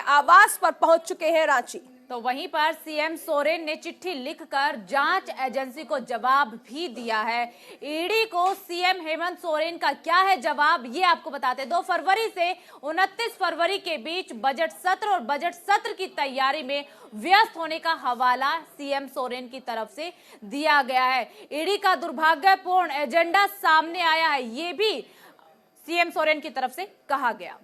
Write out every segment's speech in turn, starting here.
आवास पर पहुंच चुके हैं रांची। तो वहीं पर सीएम सोरेन ने चिट्ठी लिखकर जांच एजेंसी को जवाब भी दिया है। ईडी को सीएम हेमंत सोरेन का क्या है जवाब, ये आपको बताते हैं। 2 फरवरी से 29 फरवरी के बीच बजट सत्र और बजट सत्र की तैयारी में व्यस्त होने का हवाला सीएम सोरेन की तरफ से दिया गया है। ईडी का दुर्भाग्यपूर्ण एजेंडा सामने आया है, ये भी सीएम सोरेन की तरफ से कहा गया।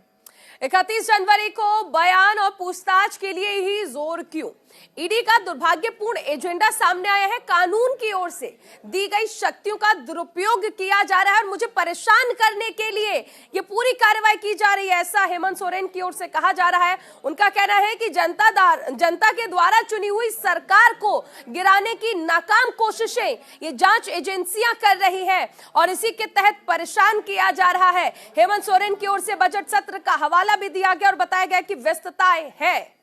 31 जनवरी को बयान और पूछताछ के लिए ही जोर क्यों? ईडी का दुर्भाग्यपूर्ण एजेंडा सामने आया है। कानून की ओर से दी गई शक्तियों का दुरुपयोग किया जा रहा है और मुझे परेशान करने के लिए ये पूरी कार्रवाई की जा रही है, ऐसा हेमंत सोरेन की ओर से कहा जा रहा है। उनका कहना है कि जनता के द्वारा चुनी हुई सरकार को गिराने की नाकाम कोशिशें ये जांच एजेंसियां कर रही है और इसी के तहत परेशान किया जा रहा है। हेमंत सोरेन की ओर से बजट सत्र का हवाला भी दिया गया और बताया गया कि व्यस्तताएं है।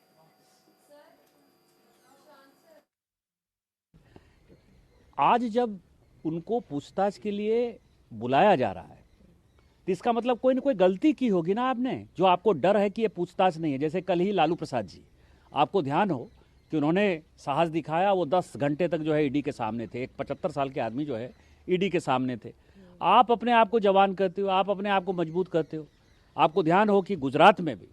आज जब उनको पूछताछ के लिए बुलाया जा रहा है तो इसका मतलब कोई ना कोई गलती की होगी ना आपने, जो आपको डर है कि ये पूछताछ नहीं है। जैसे कल ही लालू प्रसाद जी, आपको ध्यान हो कि उन्होंने साहस दिखाया, वो 10 घंटे तक जो है ईडी के सामने थे। एक 75 साल के आदमी जो है ईडी के सामने थे। आप अपने आप को जवान करते हो, आप अपने आप को मजबूत करते हो। आपको ध्यान हो कि गुजरात में भी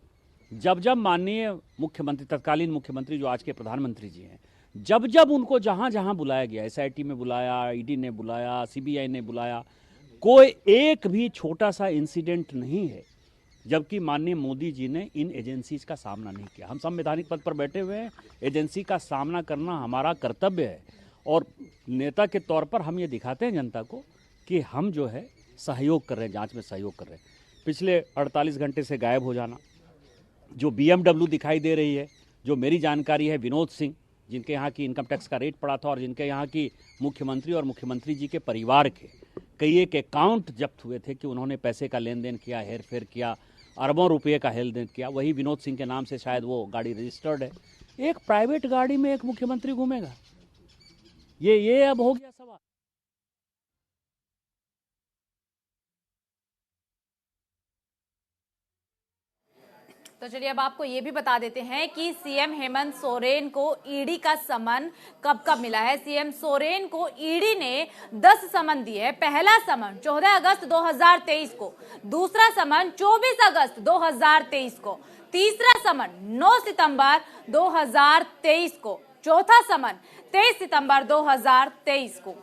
जब माननीय मुख्यमंत्री, तत्कालीन मुख्यमंत्री जो आज के प्रधानमंत्री जी हैं, जब उनको जहां जहां बुलाया गया, एसआईटी में बुलाया, ईडी ने बुलाया, सीबीआई ने बुलाया, कोई एक भी छोटा सा इंसिडेंट नहीं है जबकि माननीय मोदी जी ने इन एजेंसीज का सामना नहीं किया। हम संवैधानिक पद पर बैठे हुए हैं, एजेंसी का सामना करना हमारा कर्तव्य है और नेता के तौर पर हम ये दिखाते हैं जनता को कि हम जो है सहयोग कर रहे हैं, जांच में सहयोग कर रहे हैं। पिछले 48 घंटे से गायब हो जाना, जो BMW दिखाई दे रही है, जो मेरी जानकारी है विनोद सिंह, जिनके यहाँ की इनकम टैक्स का रेट पड़ा था और जिनके यहाँ की मुख्यमंत्री और मुख्यमंत्री जी के परिवार के कई एक अकाउंट जब्त हुए थे कि उन्होंने पैसे का लेन देन किया, हेर फेर किया, अरबों रुपये का लेन देन किया। वही विनोद सिंह के नाम से शायद वो गाड़ी रजिस्टर्ड है। एक प्राइवेट गाड़ी में एक मुख्यमंत्री घूमेगा, ये अब हो गया सवाल। तो चलिए अब आपको ये भी बता देते हैं कि सीएम हेमंत सोरेन को ईडी का समन कब कब मिला है। सीएम सोरेन को ईडी ने 10 समन दिए हैं। पहला समन 14 अगस्त 2023 को, दूसरा समन 24 अगस्त 2023 को, तीसरा समन 9 सितंबर 2023 को, चौथा समन 23 सितंबर 2023 को।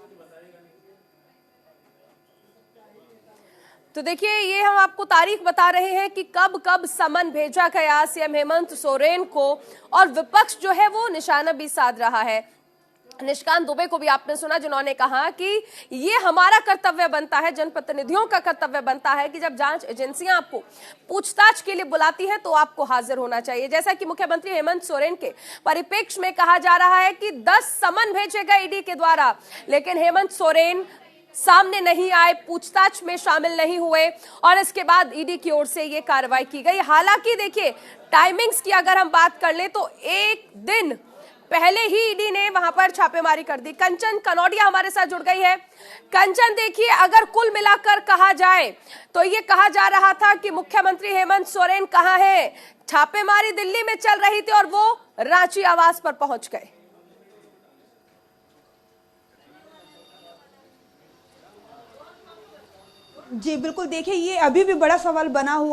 तो देखिए, ये हम आपको तारीख बता रहे हैं कि कब कब समन भेजा गया सीएम हेमंत सोरेन को, और विपक्ष जो है वो निशाना भी साध रहा है। निशिकांत दुबे को भी आपने सुना, जिन्होंने कहा कि ये हमारा कर्तव्य बनता है, जनप्रतिनिधियों का कर्तव्य बनता है कि जब जांच एजेंसियां आपको पूछताछ के लिए बुलाती है तो आपको हाजिर होना चाहिए। जैसा कि मुख्यमंत्री हेमंत सोरेन के परिप्रेक्ष्य में कहा जा रहा है कि 10 समन भेजे गए ईडी के द्वारा, लेकिन हेमंत सोरेन सामने नहीं आए, पूछताछ में शामिल नहीं हुए और इसके बाद ईडी की ओर से ये कार्रवाई की गई। हालांकि देखिए, टाइमिंग्स की अगर हम बात कर ले तो एक दिन पहले ही ईडी ने वहां पर छापेमारी कर दी। कंचन कनौडिया हमारे साथ जुड़ गई है। कंचन, देखिए, अगर कुल मिलाकर कहा जाए तो ये कहा जा रहा था कि मुख्यमंत्री हेमंत सोरेन कहां है, छापेमारी दिल्ली में चल रही थी और वो रांची आवास पर पहुंच गए। जी बिल्कुल, देखिए ये अभी भी बड़ा सवाल बना हुआ है।